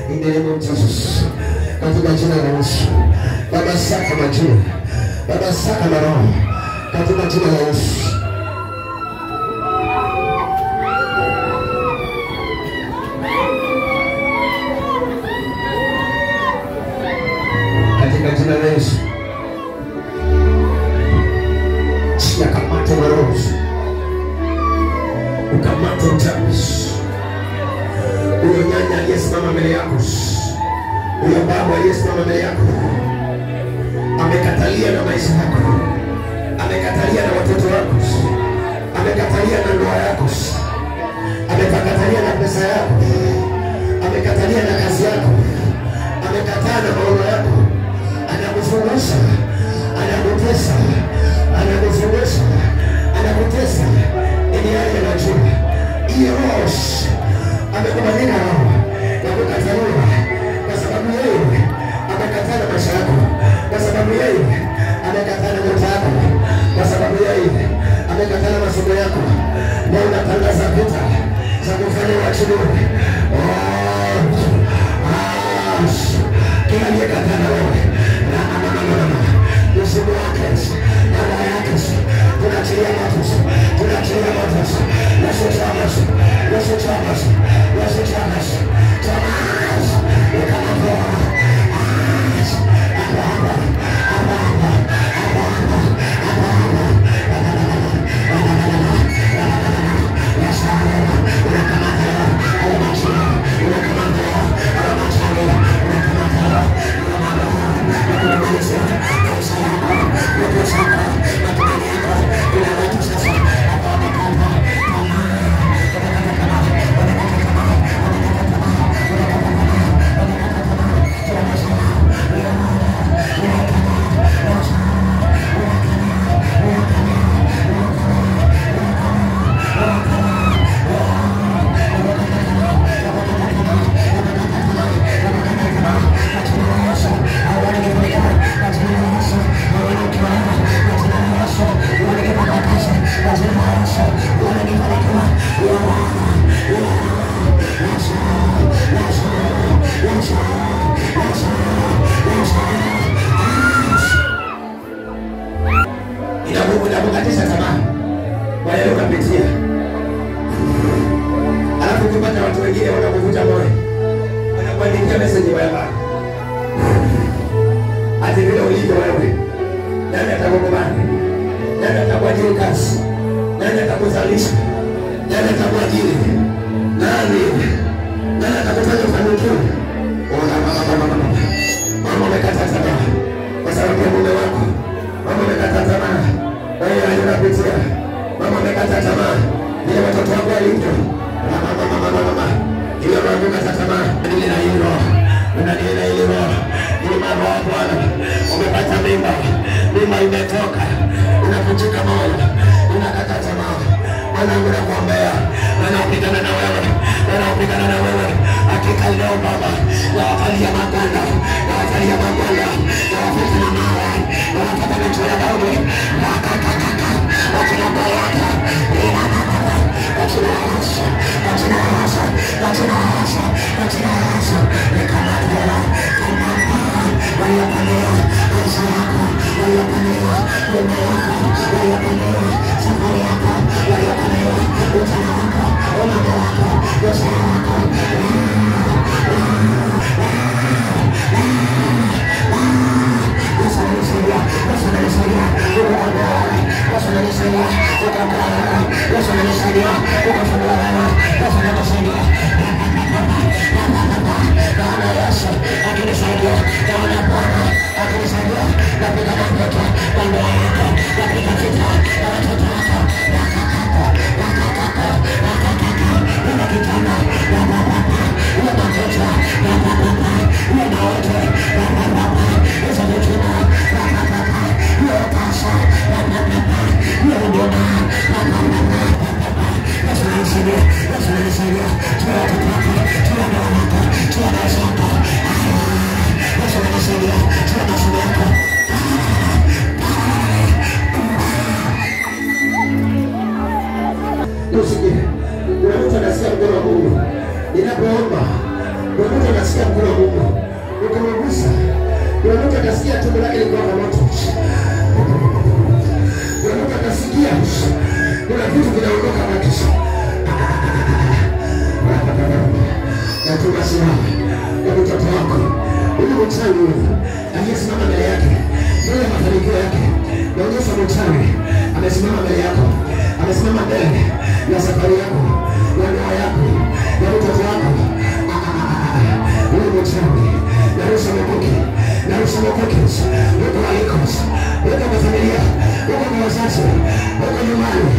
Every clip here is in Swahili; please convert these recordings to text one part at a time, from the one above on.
In the name of Jesus. Katika jina la Yesu. Baba saka majina. Baba saka na roho. Katika jina la Yesu. Katika jina la Yesu. Chia kamata na roho. Ukamata mtamis. Uyo nyanya aliyesimama mbele yako, uyo baba aliyesimama mbele yako, amekatalia na maisha yako, amekatalia na watoto wako, amekatalia na ndoa yako, amekatalia na pesa yako, amekatalia na kazi yako, amekataa na maono yako, anakufundisha, anakutesa, anakufundisha, anakutesa, ili yale anajua. Iyo roho amekubalika roho na kukataliwa kwa sababu yeye amekataa maisha yako, kwa sababu yeye amekataa ndoto yako, kwa sababu yeye amekataa masomo yako. Na unatangaza vita za kufanya wachungu. Kila aliyekataa wewe usiku wake baba yake tunachilia moto, tunachilia moto. Yesu Thomas, Yesu Thomas, Yesu Thomas, Thomas, inakukatisha tamaa wale unapitia. Alafu kupata watu wengine wanakuvuta moyo, wanakuandikia message ya baba, ati vile ulivyo wewe, nani atakukubali? Nani atakuajiri kazi? Nani atakuzalisha? Nani atakuajiri? Nani atakufanya ufanikiwe? Mama amekata tamaa kwa sababu ya mume wako. Mama amekata tamaa wewe unapitia. Mama amekata tamaa ile watoto wako walivyo. Mama ile roho amekata tamaa ile na hilo. Unaniona ile roho ile mama wa Bwana umepata mimba imetoka, unakuchika moyo, unakata tamaa. Mwanangu nakuombea, anapigana na wewe, anapigana na wewe. Hakika leo baba, nawapalia maganda, nawapalia maganda, nawapalia mawe, nawapalia mchora daudi, nakakakaka, wakina bayaka, wakina Yesu, wakina Yesu, wakina Yesu, wakina Yesu, nikamabela, waliopania maisha yako, waliopania mume wako, waliopania safari yako, waliopania ujana wako, umame wako, biashara wako. Yes, tunasimama na mtoto wako ili mchawi aliyesimama mbele yake mbele ya mafanikio yake. Naonyesha mchawi amesimama mbele yako, amesimama mbele ya safari yako, ya ndoa yako, ya mtoto wako. Wewe mchawi, narusha mkuki, narusha mkuki huko aliko, huko kwa familia, huko kwa wazazi, huko nyumbani.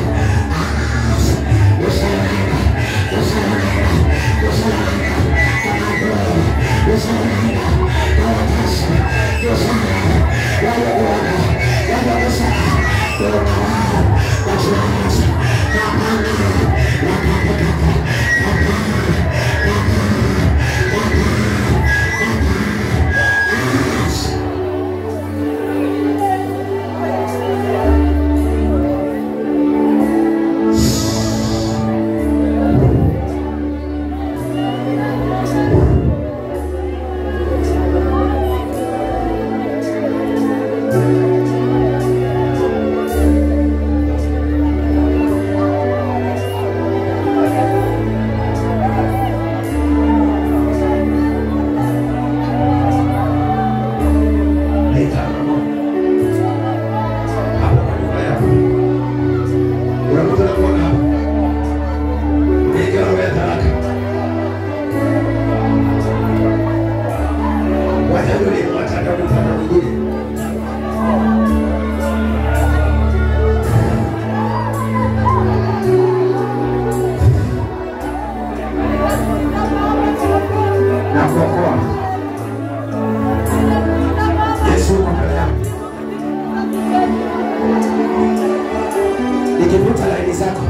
Nikivuta laini zako,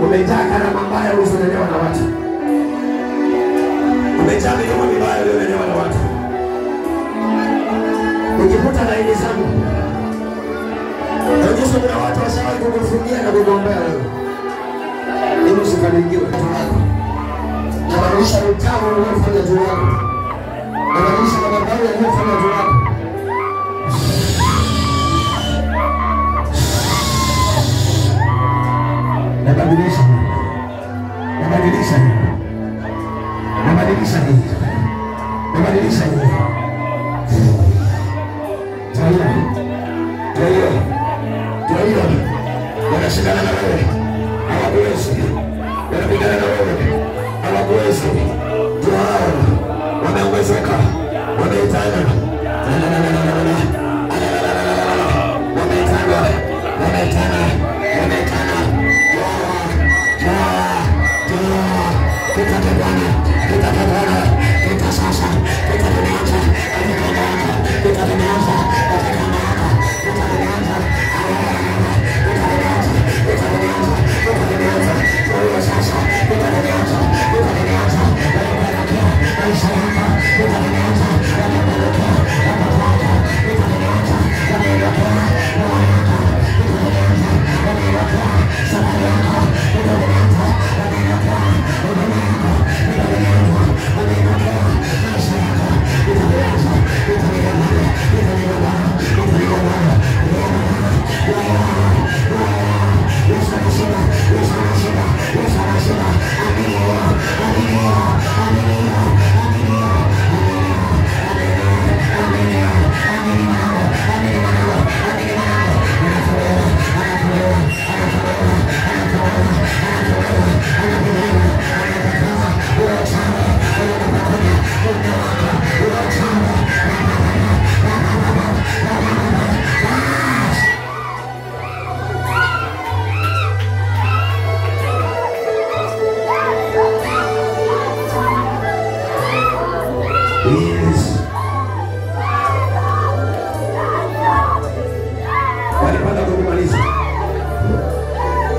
umejaa karama mbaya ulizolelewa na watu, umejaa midomo mibaya uliyolelewa na watu. Nikivuta laini zangu, naonyesha kuna watu washawahi kukufungia na kukuombea wewe ili usifanikiwe kwa wako. Nabadilisha mtamu uliofanya juu yako, nabadilisha madhabahu yaliyofanya juu yako. Nabadilisha wanashindana na wewe, hawakuwezi. Wanapigana na wewe, hawakuwezi. Wao wameongezeka, wameitana,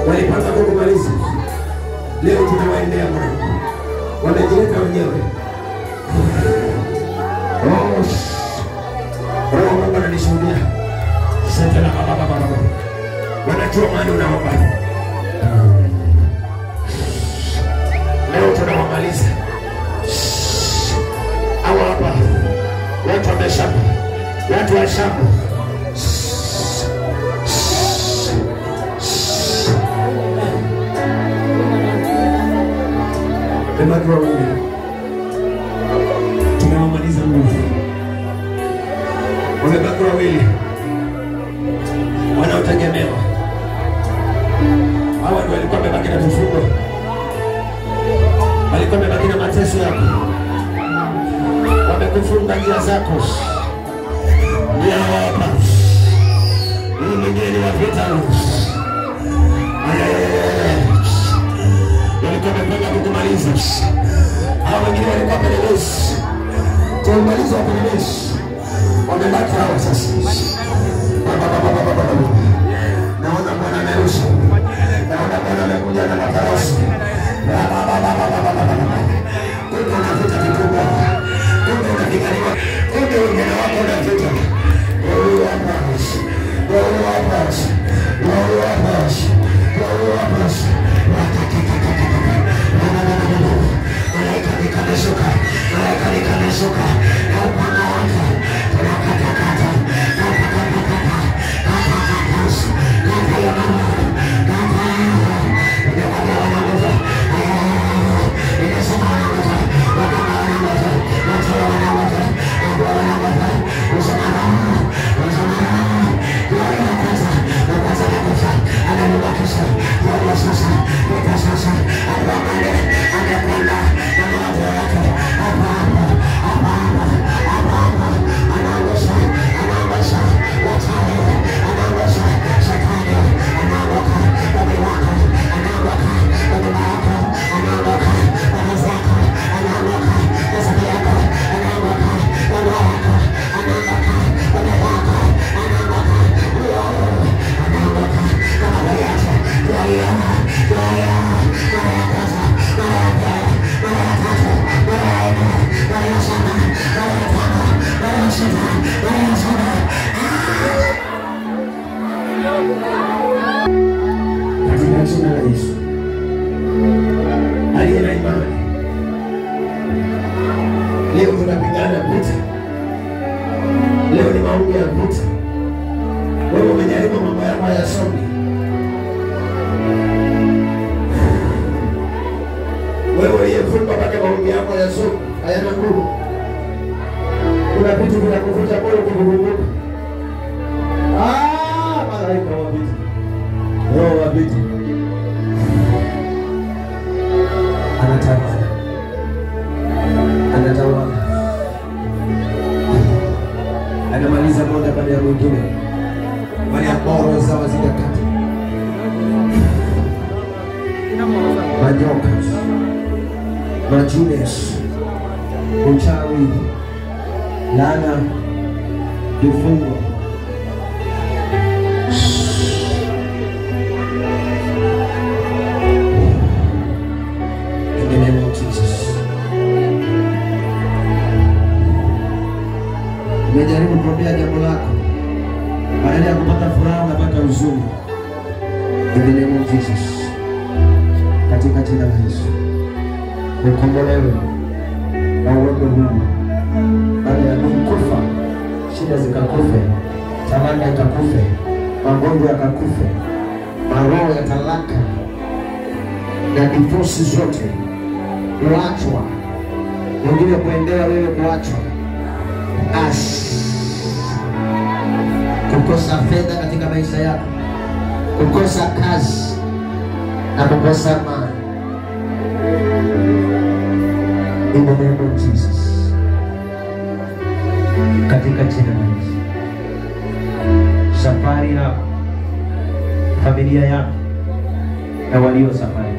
walipata kukumaliza. Leo tunawaendea Mungu, wanajiweka wenyewe. Mungu ananishuhudia. Asante na baba. Wanajua maana unaomba. Leo tunawamaliza. Hawa hapa watu wameshapa, watu wa shamba. Wamebaki wawili. Tumewamaliza nguvu. Wamebaki wawili wanaotegemewa. Hawa ndio walikuwa wamebaki na vifungo, walikuwa wamebaki na mateso yako, wamekufunga njia zako. Ndio hapa hii mwingine wa vita walikuwa wamepanga kukumaliza. Hawa wengine walikuwa wamelemeshi kumaliza wapelelezi, wamebaki hawa sasa. Naona Bwana amerusha, naona Bwana amekuja na matarasi. Kumbe una vita vikubwa, kumbe unapiganiwa, kumbe ujana wako una vita. Malaika nikameshuka, malaika nikameshuka, na upanga wake tunakatakata, leo tunapigana vita. Leo ni maombi ya vita. Wewe umejaribu mambo yako hayasongi. Wewe uliyefungwa mpaka maombi yako hayasongi, hayana nguvu. Kuna vitu vinakuvuta moyo kuvuguvuka. Malaika wa vita, roho wa vita anatawala, anatawala, anamaliza moja baada ya mwingine, wale ambao roho zao zikakata. Manyoka, majines, uchawi, laana, vifungo, umejaribu kuambia jambo lako, badala ya kupata furaha unapata huzuni. In the name of Jesus, katika jina la Yesu, ukombolewe na uweke huru. Baada ya kufa, shida zikakufe, talaka ikakufe, magonjwa yakakufe, maroho ya talaka na divorce zote kuachwa, wengine kuendelea wewe kuachwa. Kukosa fedha katika maisha yako, kukosa kazi na kukosa amani. In the name of Jesus, katika jina la Yesu, safari yako, familia yako na walio safari,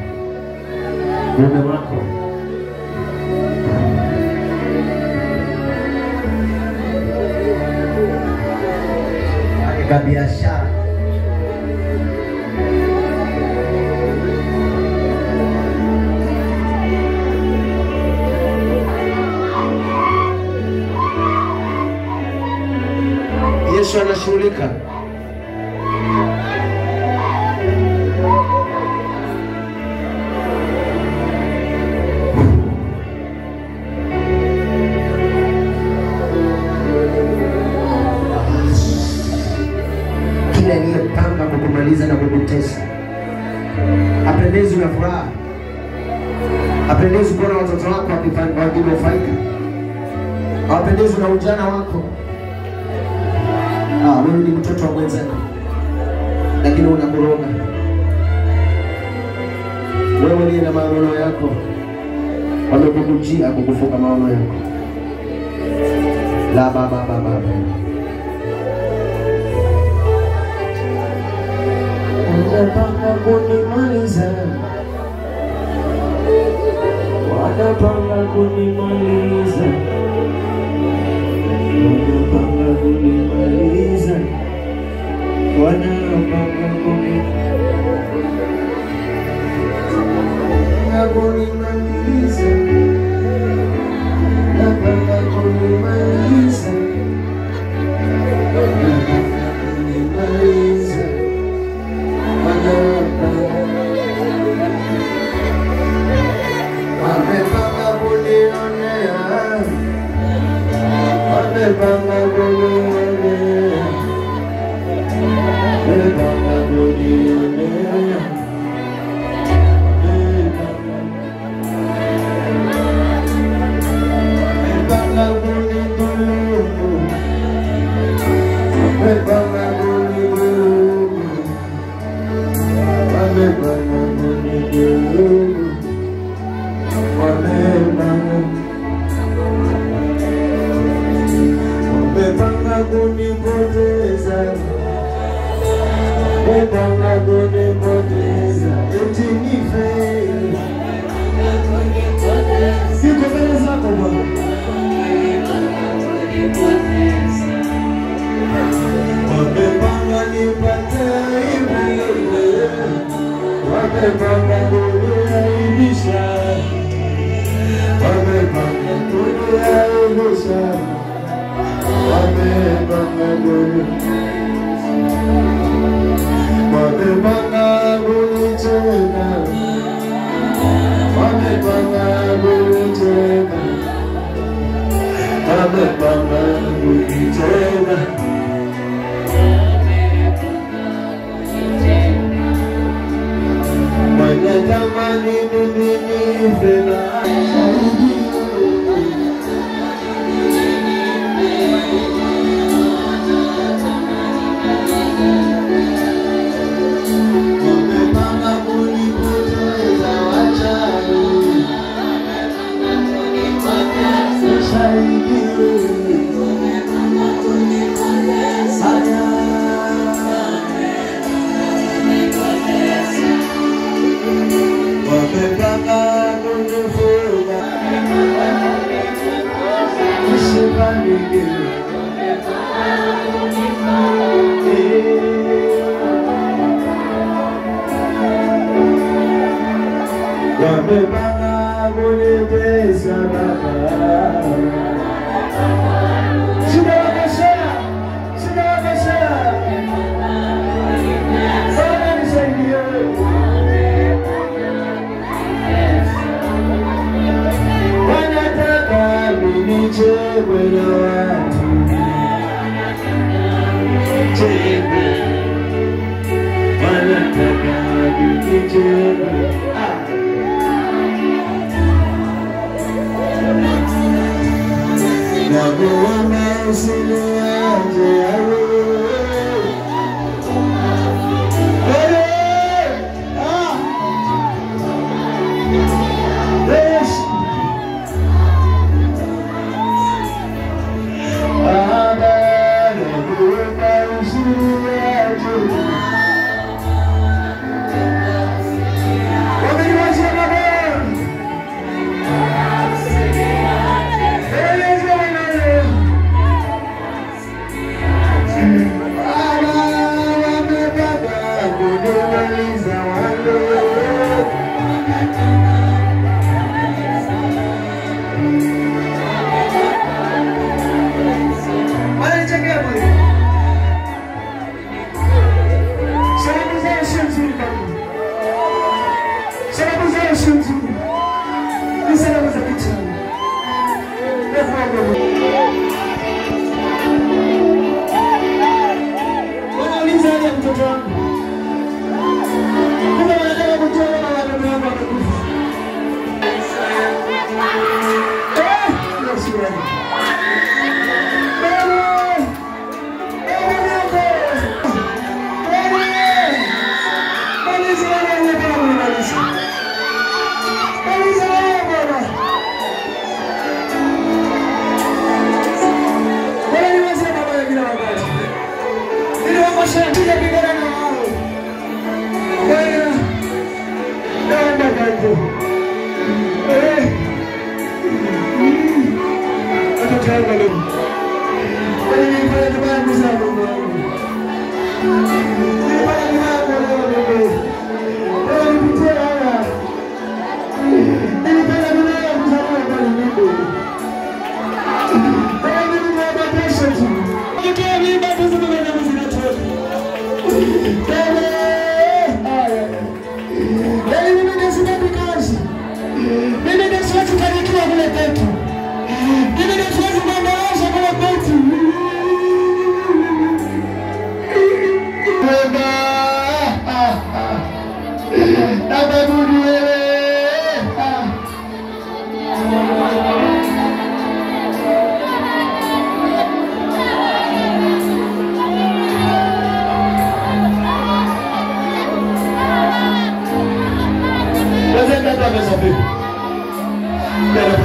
mume wako, katika biashara, Yesu anashughulika. Kila aliyepanga kukumaliza na kukutesa, apendezwi na furaha, apendezwi Hawapendezi kuona watoto wako wakinufaika. Hawapendezi na ujana wako. Wewe ni mtoto wa mwenzako, lakini unakoroga. Wewe ni na maono yako, wamekukujia kukufunga maono yako. La baba. Wanapanga kunimaliza, wanapanga kunimaliza, wanapanga kunimaliza, wanapanga kunimaliza, wanapanga kunimaliza,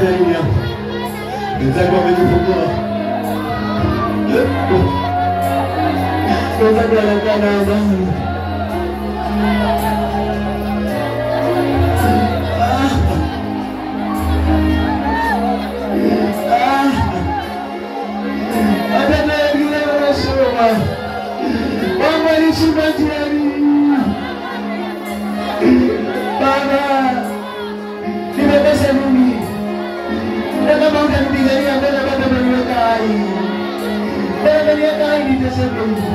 Unafanya nini hapo? Wenzako wamejifungua. Wenzako wanakaa na amani. Hata na wengine wanasoma. Mama alishinda jirani. Baba, nimekosa nini? Na kama utanipigania mbele baba umeniweka hai. Mbele umeniweka hai nitasema hivi.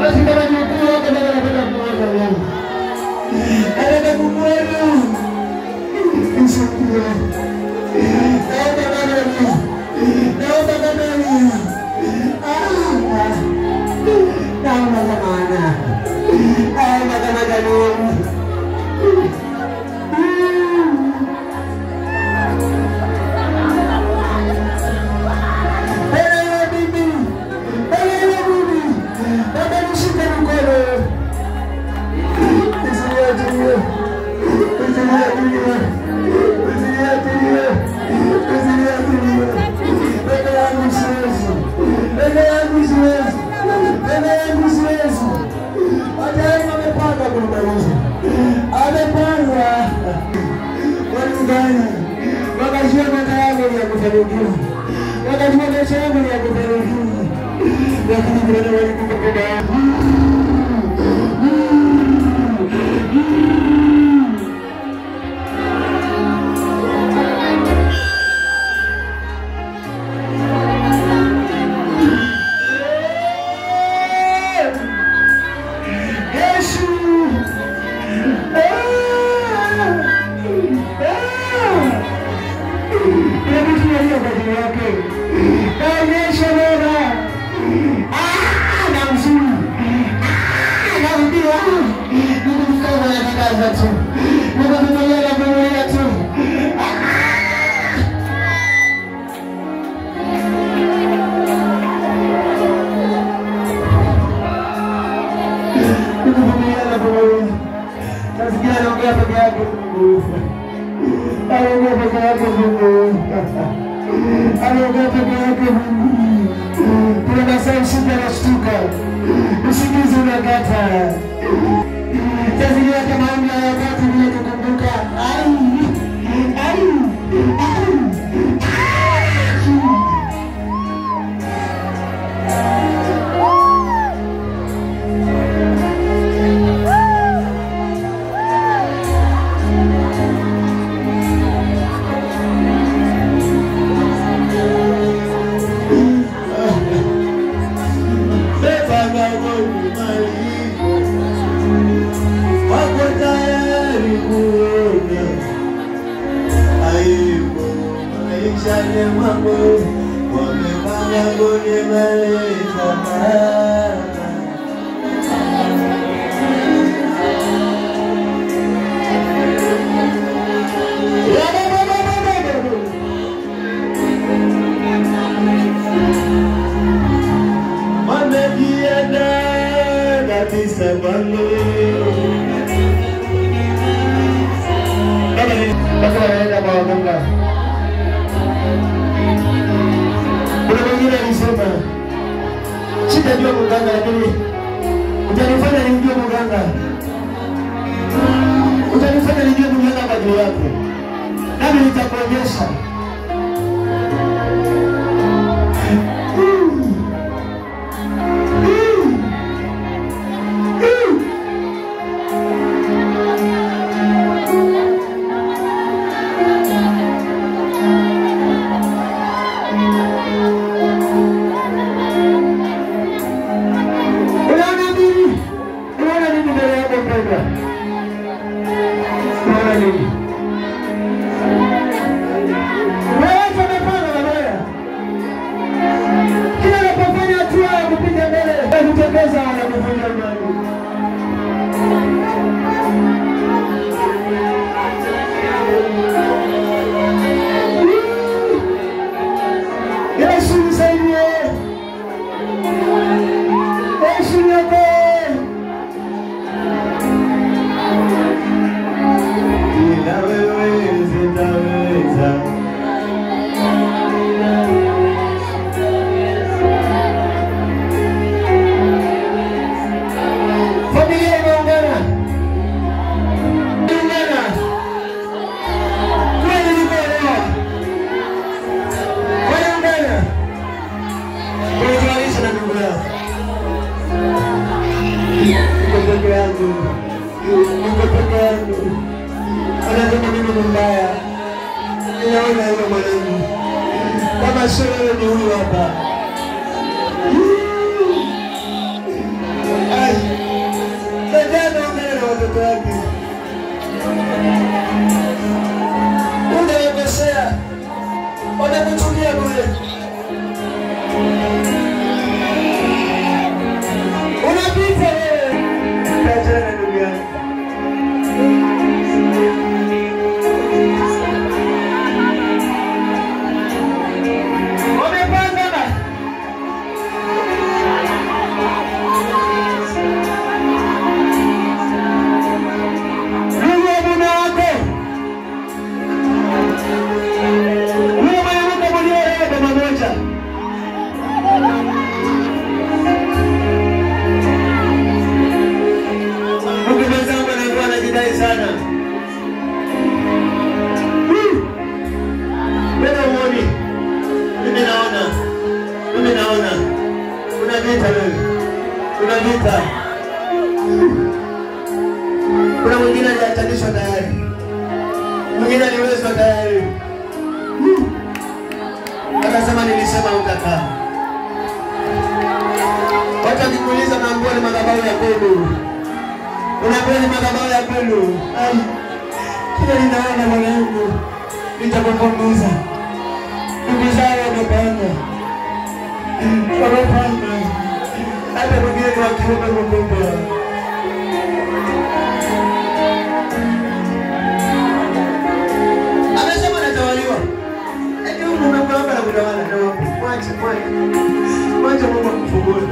Basi kama ni ukuu wako ndio napenda kuona leo. Nataka kukuona. Nisukuru. Naomba baba. Naomba baba. Naomba zamana. Naomba zamana. Ninaona hiyo mwanangu. Kama sio wewe ni huyu hapa. Ai. Kijana ongea na watoto wake. Unawekosea. Wanakuchukia bure. Unapita wewe. Kijana ndugu yangu. Kuna mwingine aliatanishwa tayari. Mwingine aliwezwa tayari. Akasema nilisema utakaa. Watu wakikuuliza naambiwa ni madhabahu ya kwenu. Unaambiwa ni madhabahu ya kwenu. Ai. Kila ninaona mwanangu nitakupunguza. Ndugu zao wamepanga. Wamepanga. Hata mwingine ni wakiume mkubwa. Amesema natawaliwa. Eti huyu mnakuomba na kutawala na wapi? Mwache Mungu akufungue.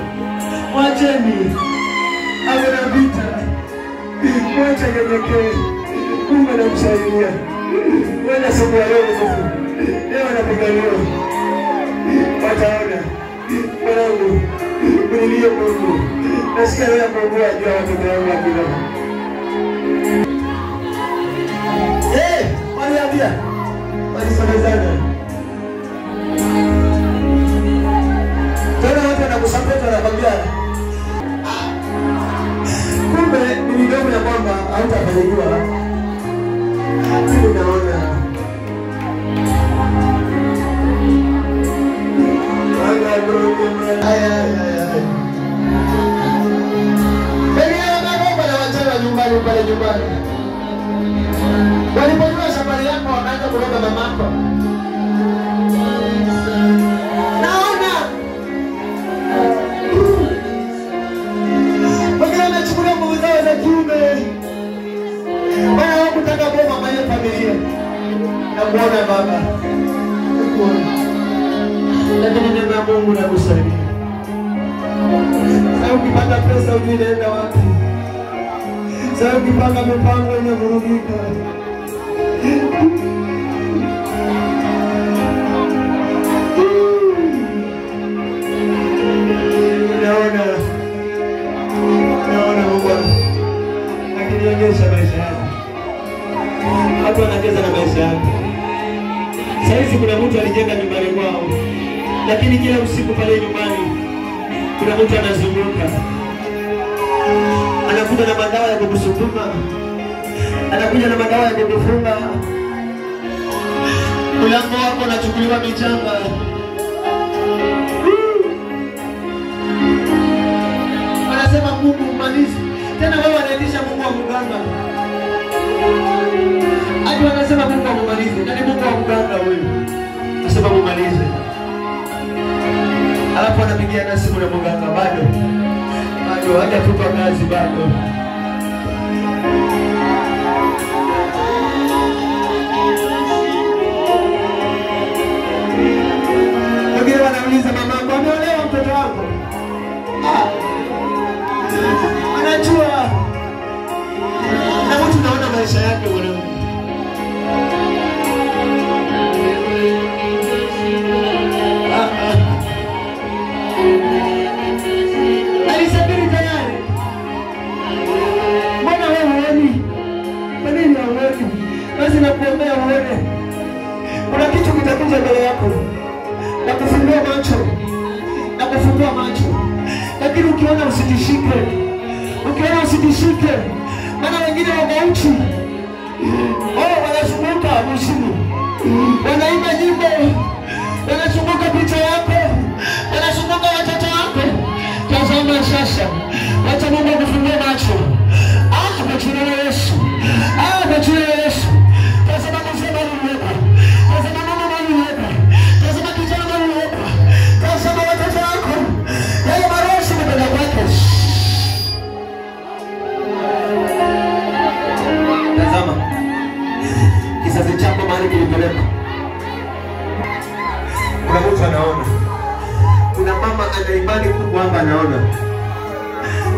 Mwacheni. Awe na vita. Mwache nyenyekee. Mungu anamsaidia. Wewe siku ya leo Mungu. Leo anapiganiwa. Wataona. Mwanangu. Kulilie Mungu. Nasikia leo Mungu ajua watoto wangu wa kiroho. Waliambia. Walisemezana. Tena watu wanakusapota wanakwambia. Kumbe ni midomo ya kwamba hautafanikiwa. Mimi naona. Nyumbani. Walipojua safari yako wakaanza kuroga mamako. Naona. Wengine wanachukulia nguvu zao za kiume. Wana wakutaka kuwa mama ya familia. Na kuona baba. Lakini neno la Mungu linakusaidia. Sasa ukipata pesa ujue inaenda wapi? Sasa ukipanga mipango inavurugika. Naona Mungu akinionyesha maisha yako. Watu wanacheza na maisha yako. Saizi kuna mtu alijenga nyumbani kwao. Lakini kila usiku pale nyumbani kuna mtu anazunguka. Anakuja na madawa ya kukusukuma. Anakuja na madawa ya kukufunga. Mlango wako unachukuliwa michanga. Anasema Mungu umalize. Tena wao wanaendesha Mungu wa mganga. Hadi wanasema Mungu umalize. Nani Mungu wa mganga wewe? Anasema umalize. Alafu anapigia simu na mganga bado hajatupa kazi bado. Wengine wanauliza mama, ameolewa mtoto wako? Anajua. Na mtu naona maisha yake mwanangu. Alisafiri tayari. Mbona wewe huoni? Kwa nini huoni? Basi nakuombea uone. Kuna kitu kitakuja mbele yako. Na kufungua macho. Na kufungua macho. Lakini ukiona usitishike. Ukiona usitishike. Maana wengine wako uchi. Wanazunguka msimu. wanaimba nyimbo, wanazunguka picha yako, wanazunguka watoto wako. Tazama sasa, wacha Mungu akufungue macho. Kwa jina la Yesu. Kwa jina la Yesu. Tazama mzee aliyepa. Tazama mama aliyepa. Tazama kijana aliyepa. Tazama watoto wako. Yale maroho mbele kwako. Tazama. Kizazi chako mahali kilipeleka. Kuna mtu anaona. Kuna mama ana imani kubwa hapa anaona.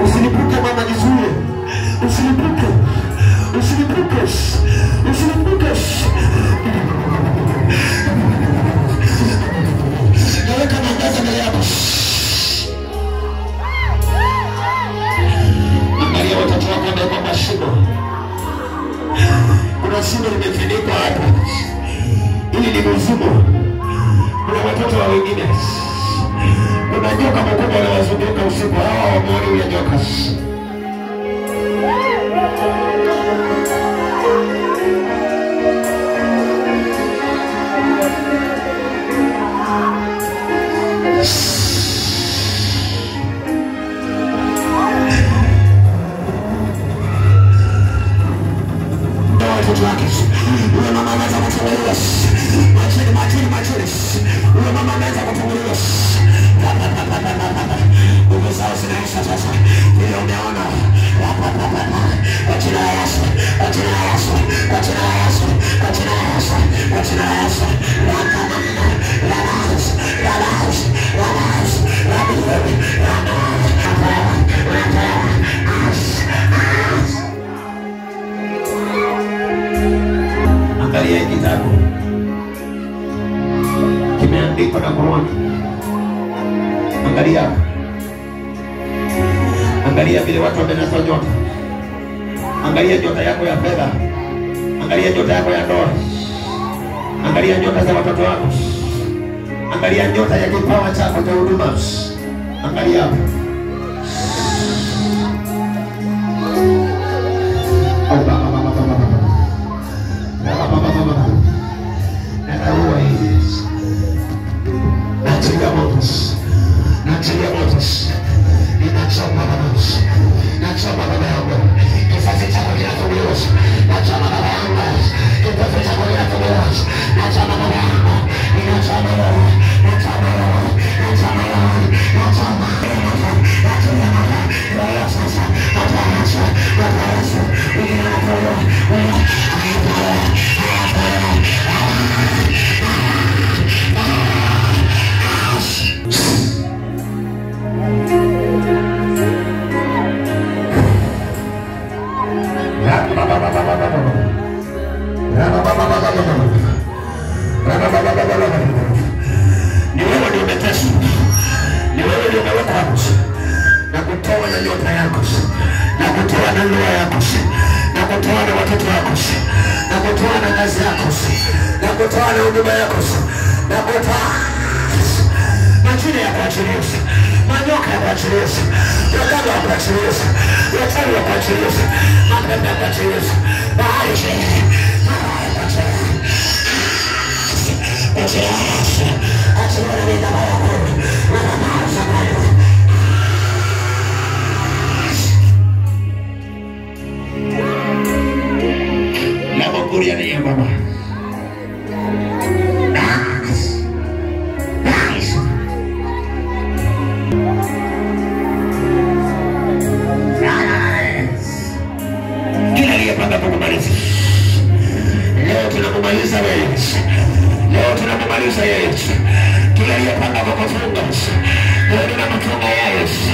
Usinipuke mama, jizuie. Usinipuke. Usinipuke. Usinipuke. Naweka mwangaza mbele yako. Angalia watoto wako wamewekwa kwa shimo. Kuna shimo limefunikwa hapa. Hili ni mzimu. Kuna watoto wa wengine. Kuna nyoka mkubwa wanawazunguka usiku. Hawa wamuone ule nyoka. Watoto wake. Ule mama anaweza kufunguliwa. Machini. Ule mama anaweza kufunguliwa. Nguvu zao zinaisha sasa. Ile umeona. Kwa jina la Yesu. Kwa jina la Yesu. Kwa jina la Yesu. Kwa jina la Yesu. Kwa jina la Yesu. Angalia kitabu kimeandikwa na Qur'ani. Angalia vile watu wamenasa nyota. Angalia nyota yako ya fedha. Angalia nyota yako ya ndoa. Angalia nyota za watoto wako. Angalia nyota ya kipawa chako cha huduma. Angalia hapo. Ni wewe ndio umeteswa. Ni wewe ndio umeweka hapo. Na kutoa na nyota yako. Na kutoa na ndoa yako. Na kutoa na watoto wako. Na kutoa na kazi yako. Na kutoa na huduma yako. Na kutoa majini ya kuachilia. Manyoka ya kuachilia. Wakati wa kuachilia. Wakati wa kuachilia. Mapepo ya kuachilia. Bahari shehe. Leo tunamaliza wewe. Leo tunamaliza Yesu. Kila aliyepanga kukufunga. Leo tunamfunga Yesu.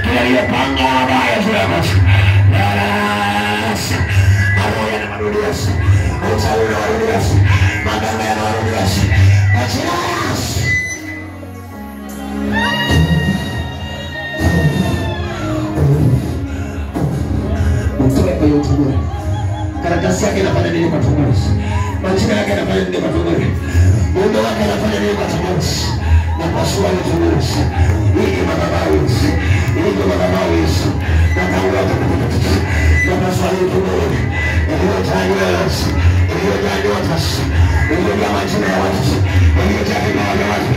Kila aliyepanga mabaya juu yako. Maroho na marudio. Uchawi na marudio. Maganga na marudio. Achia Yesu. Mtoe kwa yote. Karatasi yake inafanya nini kwa tumbo? Majina yake inafanya nini kwa tumbo? Mungu wake anafanya nini kwa tumbo? Na kwa sura ya tumbo. Hii madhabahu. Hii madhabahu Yesu. Na kaula na kwa sura ya tumbo. Ndio tayari Yesu. iliyojaa nyota, iliyojaa majina ya watu, iliyojaa vipawa vya watu,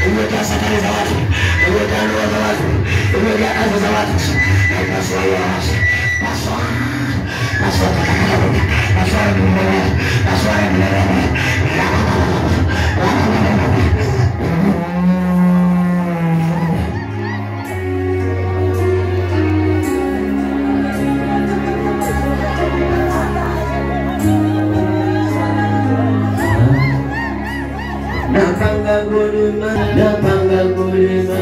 iliyojaa safari za watu, iliyojaa ndoa za watu, iliyojaa kazi za watu. Pasua hiyo watu, pasua, pasua takatifu, pasua milele, pasua milele. Napanga kulimaliza.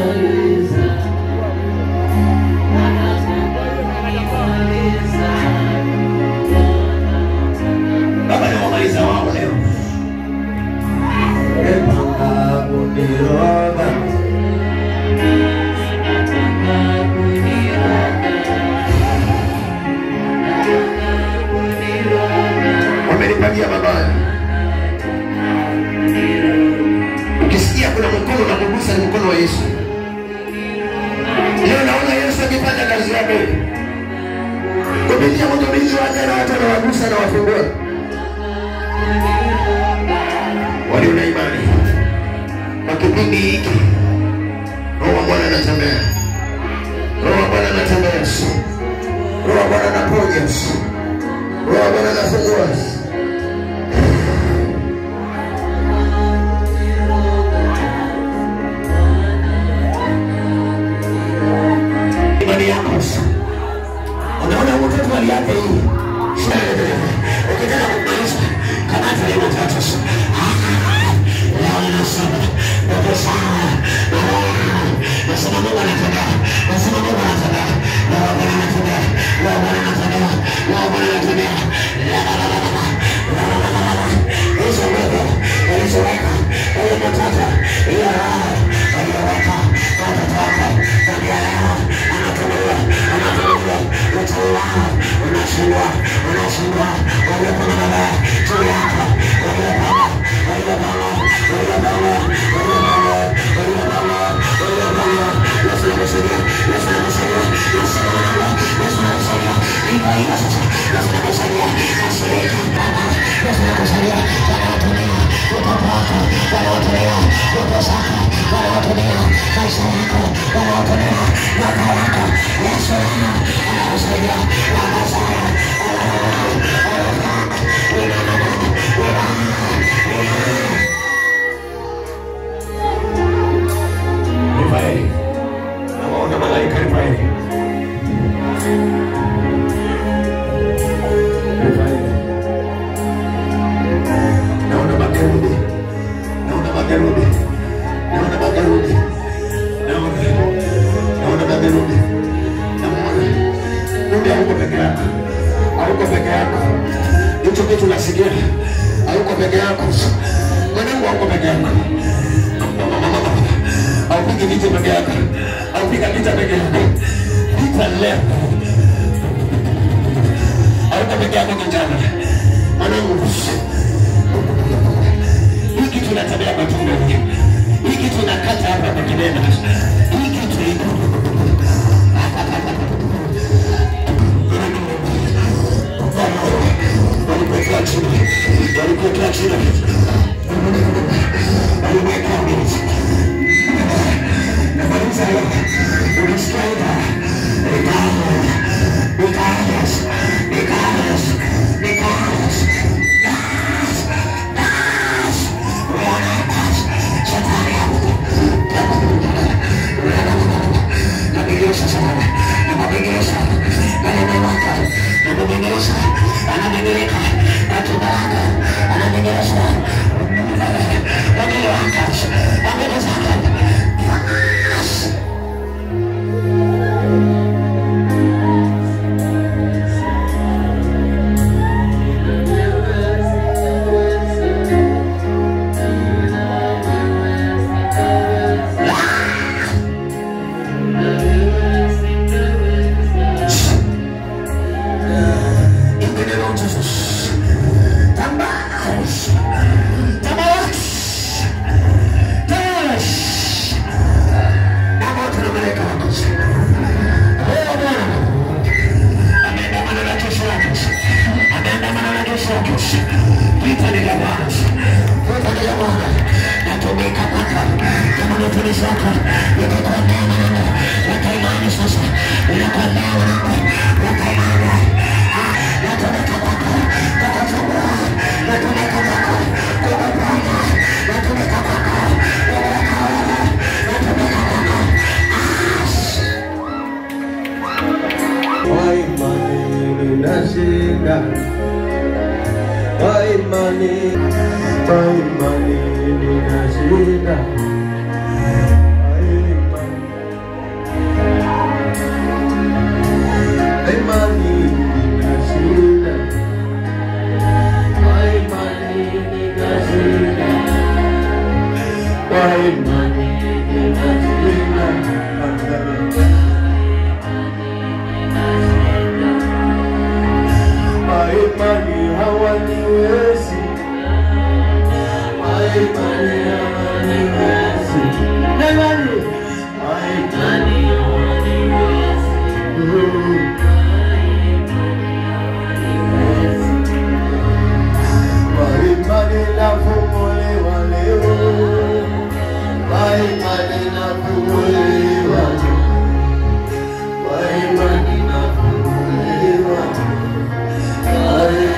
Baba nimemaliza wao leo. Napanga kuniroga. Wamenipangia mabaya. Ukisikia kuna mkono na kugusa ni mkono wa Yesu. Leo naona Yesu akifanya kazi yake. Kupitia mtumishi wake na watu wanawagusa na wafungua. Walio na imani. Kwa kipindi hiki Roho wa Bwana anatembea. Roho wa Bwana anatembea. Roho wa Bwana anaponya. Roho wa Bwana anafungua. Unaona mtoto wali yake hii. Ukitaka kumaliza kamata ile mtoto. Leo nasema ndio sawa. Nasema Mungu anatenda. Nasema Mungu anatenda. Leo Bwana anatenda. Leo Bwana anatenda. Leo Bwana anatenda. Hizo nguvu alizoweka ile mtoto ile roho aliyoweka watoto wako ndio leo anatolewa. Unashindwa waliopanga mabaya juu yako, waliopanga Yesu anasaidia, Yesu anasaidia, Yesu anasaidia, Yesu anasaidia, iba sasa, Yesu anasaidia, Yesu anasaidia, wanaotumia utoto wako, wanaotumia utoto wako, wanaotumia maisha yako, wanaotumia mwaka wako, Yesu anasaidia, Rafaeli, nawaona malaika Rafaeli. Naona magarudi. Naona magarudi. Naona magarudi. Naona magarudi. Mungu hauko peke yako. Hauko peke yako. Hicho kitu nasikia. Hauko peke yako. Mwanangu hauko peke yako. Haupigi vita peke yako. Haupiga vita peke yako. Vita leo. Hauko peke yako kijana. Mwanangu. Hiki tunatabia kwa tumbo. Hiki tunakata hapa kwa kinena. Hiki walikuwa chini. Waliweka mbili. Na maliza leo. Unasikia hiyo? Vita ni vya Bwana. Vita ni vya Bwana. Natumika kwako. Kama mtumishi wako. Nikukuendea mwanangu. Weka imani sasa. Nikukuendea mwanangu. Weka imani. Natumika kwako. Kukufungua. Natumika kwako. Kukuponya. Natumika kwako. Natumika kwako. Natumika kwako. Kwa imani ninashinda. Kwa imani ninashinda. Kwa imani ninashinda. Kwa imani ninashinda. Kwa imani ninashinda. Kwa imani hawaniwezi. Kwa imani hawaniwezi. Kwa imani hawaniwezi. Kwa imani nafunguliwa leo. Kwa imani nafunguliwa leo. Kwa imani nafunguliwa leo.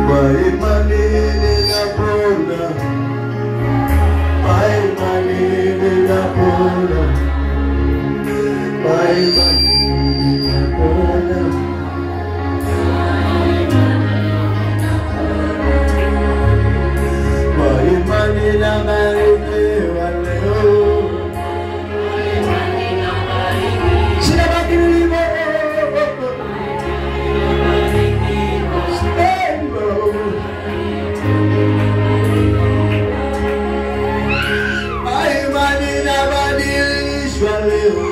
Kwa imani ninapona. Kwa imani ninapona. Kwa imani ninapona. Kwa imani nabarikiwa leo. Sinabadilika. Kwa imani nabadilishwa leo.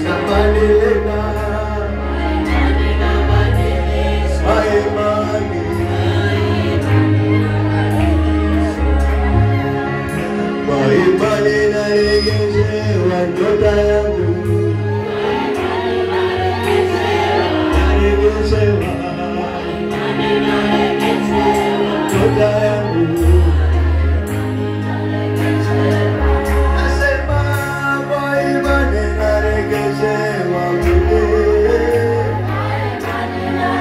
Nabadilika. Kwa imani. Kwa imani narejeshewa nyota yangu. Narejeshewa nyota yangu. Nasema kwa imani narejeshewa mimi.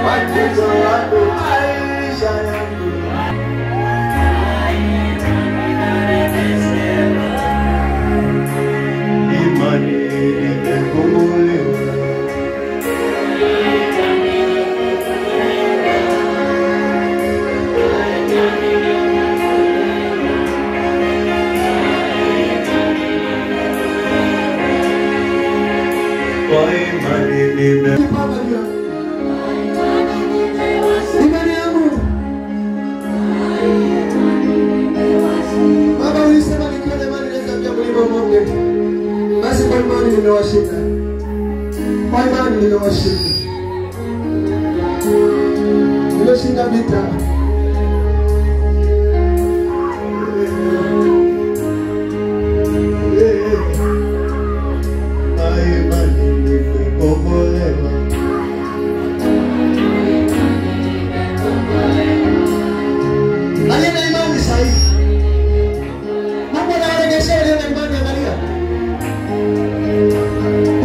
Watoto wangu, maisha yangu. Imani imefunguliwa. Kwa imani nimefunguliwa. Imani yangu. Baba ulisema nikiwa na imani naweza pia mlima umonge. Basi kwa imani nimewashinda. Kwa imani nimewashinda. Nimeshinda vita. Kwa imani nimekombolewa. Aliye na imani sahihi. Mungu anawarejesha aliye na imani. Angalia.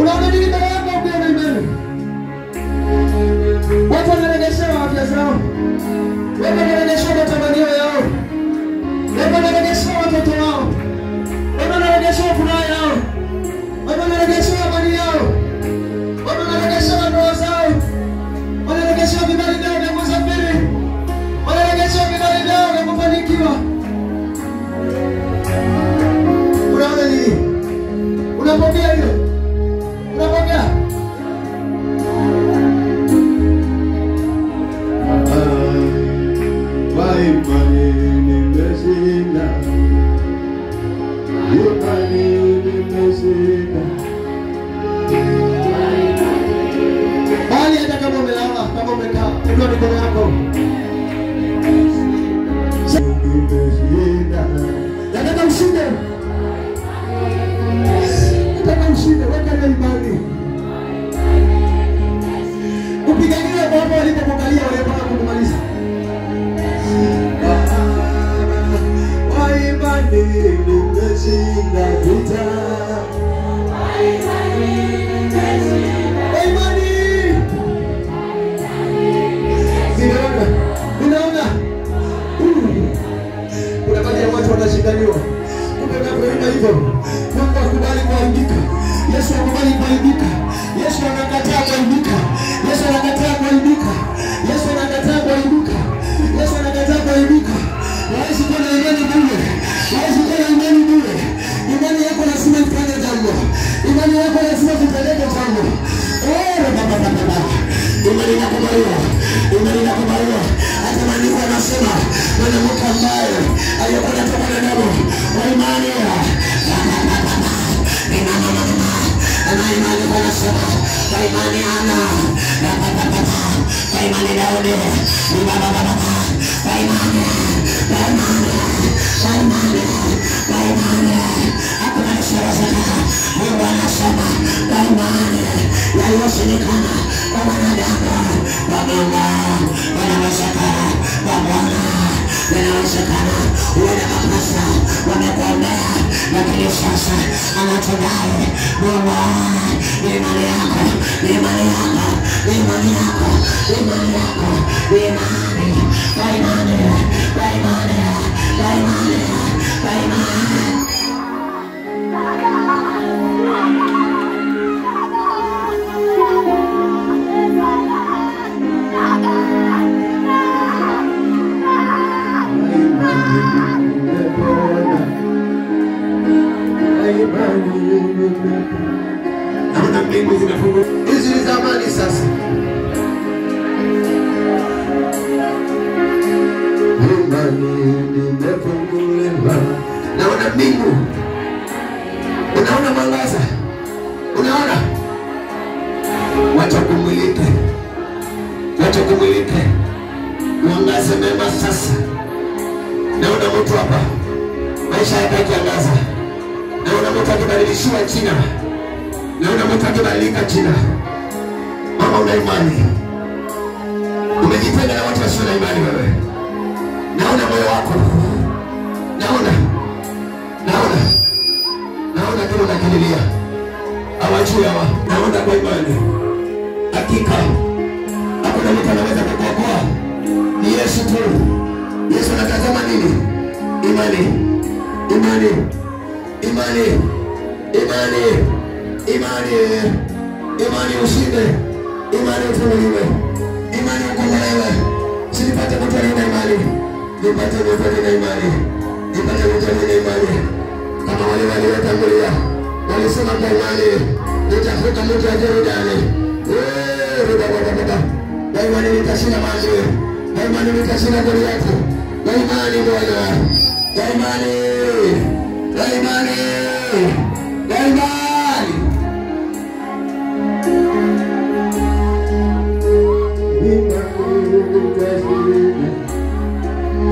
Unaona nini mbele yako ukiwa na imani? Watu wanarejeshewa afya zao. Watu wanarejeshewa matamanio yao. Watu wanarejeshewa watoto wao. Watu wanarejeshewa furaha yao. Watu wanarejeshewa amani yao. Watu wanarejeshewa ndoa zao. Wanarejeshewa vibali vyao vya kusafiri. Wanarejeshewa vibali vyao vya kufanikiwa. Unaona nini? Unapokea hiyo? Unapokea? Kwa imani nimeshinda. Imani nimeshinda. Bali hata kama umelala, kama umekaa, inua mikono yako. Nimeshinda. Nataka ushinde. Nataka ushinde. Weka ile imani. Upiganiwe kwa hapo walipokuangalia walipaka kukumaliza. Kwa imani nimeshinda vita. Ninaona kuna baadhi ya watu wanashindaniwa. Kumbe unapoenda hivyo, Mungu akubali kuaibika. Yesu akubali kuaibika. Yesu anakataa kuaibika. Yesu anakataa kuaibika. Yesu anakataa kuaibika. Yesu anakataa kuaibika. Hawezi kuwa na imani bure. Hawezi kuwa na imani bure. Imani yako lazima ifanye jambo. Imani yako lazima ipeleke jambo. Imani inakubaliwa. Imani inakubaliwa. Hata maandiko yanasema mwanamke ambaye alikuwa anatoka na damu kwa imani ana imani anasema kwa imani ana kwa imani Daudi kwa imani hakuna shida. Mungu anasema kwa imani yaliyoshindikana kwa wanadamu kwa Mungu yanawezekana kwa Bwana yanawezekana. Uenda mapasa wamekuombea lakini sasa anatudai Mungu imani yako, imani yako, imani yako, imani yako, imani, kwa imani, kwa imani, kwa imani, kwa imani. Naona mbingu zimefunguka. Hizi ni zamani sasa. Naona mbingu. Unaona mwangaza. Unaona? Wacha kumulike. Wacha kumulike. Mwangaza mema sasa. Naona mtu hapa. Maisha yake yakiangaza. Naona mtu akibadilishiwa jina. Naona mtu akibadilika jina. Mama, una imani. Umejitenga na watu wasio na imani wewe. Naona moyo wako. Naona kile unakililia. Hawajui hawa. Naona kwa imani. Hakika hakuna mtu anaweza kukuokoa. Ni Yesu tu. Yesu anatazama nini? Imani. Imani. Imani. Imani. Imani. Imani ushinde. Imani ufunguliwe. Imani ukombolewe. Sipate mtu aliye na imani. Nipate mtu aliye na imani. Nipate mtu aliye na imani. Kama wale waliotangulia walisema kwa imani, nitavuka mto wa Yordani. Kwa imani nitashinda maadui. Kwa imani nitashinda Goliathi. Kwa imani Bwana. Kwa imani. Kwa imani. Kwa imani.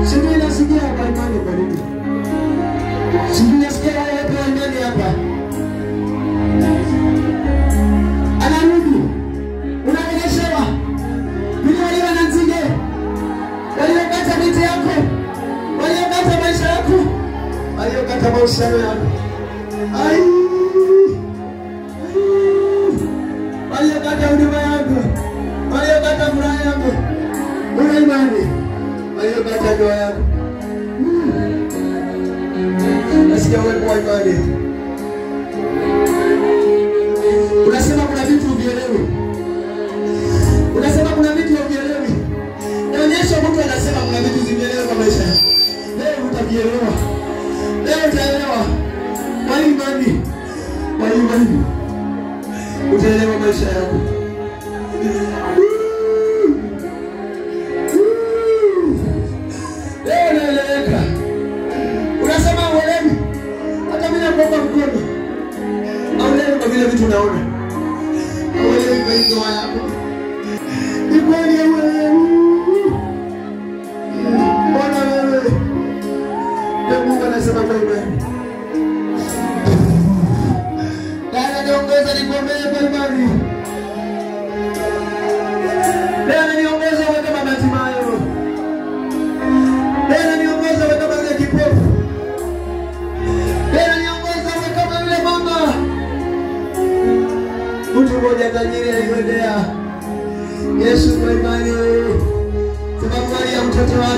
Sijui nasikia kwa imani kwa nini? Sijui nasikia wewe kwa imani hapa. Anarudi. Unaonyeshewa. Vile waliwa na nzige. Waliokata miti yako. Waliokata maisha yako. Waliokata mahusiano yako. Ai. Waliokata huduma yako. Waliokata furaha yako. Una imani. Waliokata ndoa yako. Nasikia wewe kwa imani. Unasema kuna vitu uvielewi. Unasema kuna vitu uvielewi. Naonyesha mtu anasema kuna vitu uvielewi kwa maisha. Leo utavielewa. Leo utaelewa. Kwa imani. Kwa imani. Utaelewa maisha yako. Leo naeleweka. Unasema uelewi. Hata mimi naomba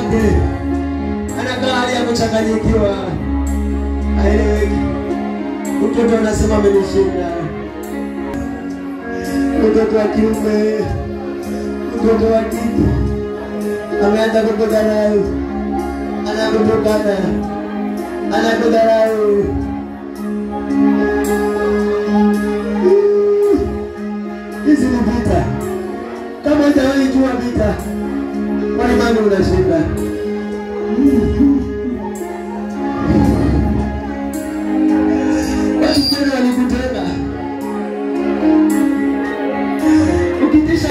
wake. Anakaa hali ya kuchanganyikiwa, haeleweki. Mtoto anasema amenishinda, mtoto wa kiume, mtoto wa kike ameanza kukudharau, anakutukana, anakudharau. Hizi ni vita. Kama hujawahi jua vita, kwa imani unashinda. Watu tena walikutenda. Ukitisha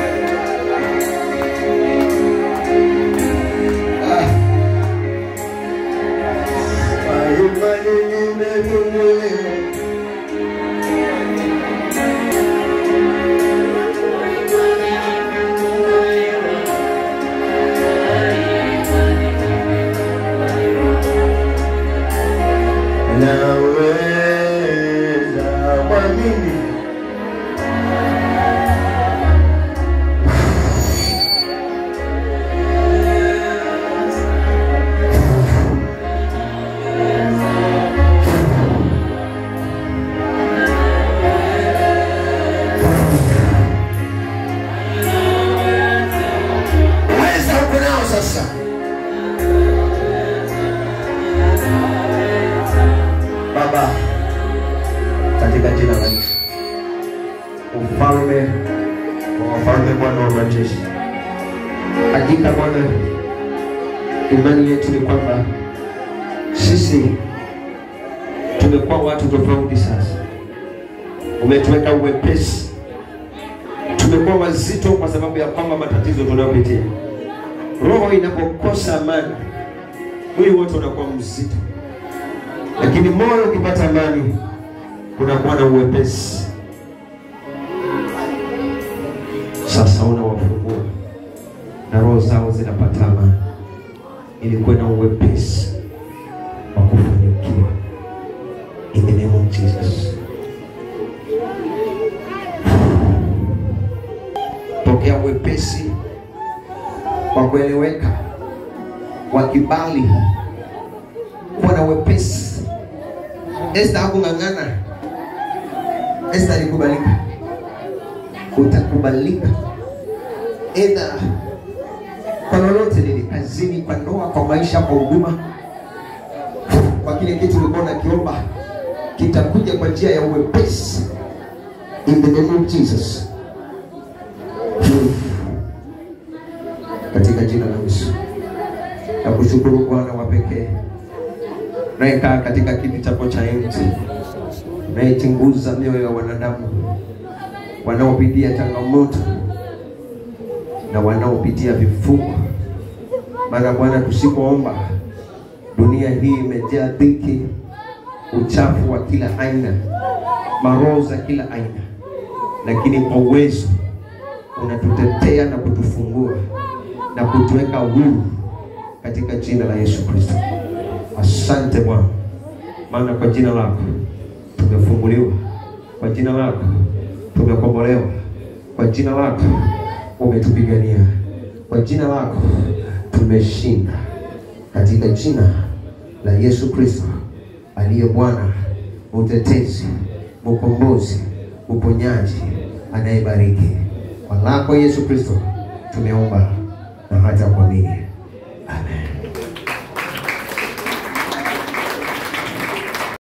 Baba, katika jina la Yesu, ufalme wa wafalme, Bwana wa majeshi, hakika Bwana, imani yetu ni kwamba sisi tumekuwa watu tofauti. Sasa umetuweka uwepesi, tumekuwa wazito kwa sababu ya kwamba matatizo tunayopitia. Roho inapokosa amani, mwili wote unakuwa mzito. Lakini moyo ukipata amani, kunakuwa na uwepesi. Sasa unawafungua na roho zao zinapata amani, ili kuwe na uwepesi wa kufanikiwa. In the name of Jesus. Pokea uwepesi wa kueleweka, wa kibali, kuwa na uwepesi. Esther hakung'ang'ana. Esther alikubalika. Utakubalika either kwa lolote lile, kazini, kwa ndoa, kwa maisha, kwa huduma, kwa kile kitu ulikuwa unakiomba, kitakuja kwa njia ya uwepesi. In the name of Jesus. Katika jina la Yesu. Nakushukuru Bwana wa pekee, nayekaa katika kiti chako cha enzi, nayechunguza mioyo ya wanadamu wanaopitia changamoto na wanaopitia vifungo. Maana Bwana, tusipoomba, dunia hii imejaa dhiki, uchafu wa kila aina, maroho za kila aina. Lakini kwa uwezo unatutetea na kutufungua na kutuweka huru katika jina la Yesu Kristo. Asante Bwana, maana kwa jina lako tumefunguliwa, kwa jina lako tumekombolewa, kwa jina lako umetupigania, kwa jina lako tumeshinda, katika jina la Yesu Kristo aliye Bwana, mtetezi, mkombozi, uponyaji, anayebariki. Kwa lako Yesu Kristo tumeomba na hata kuamini.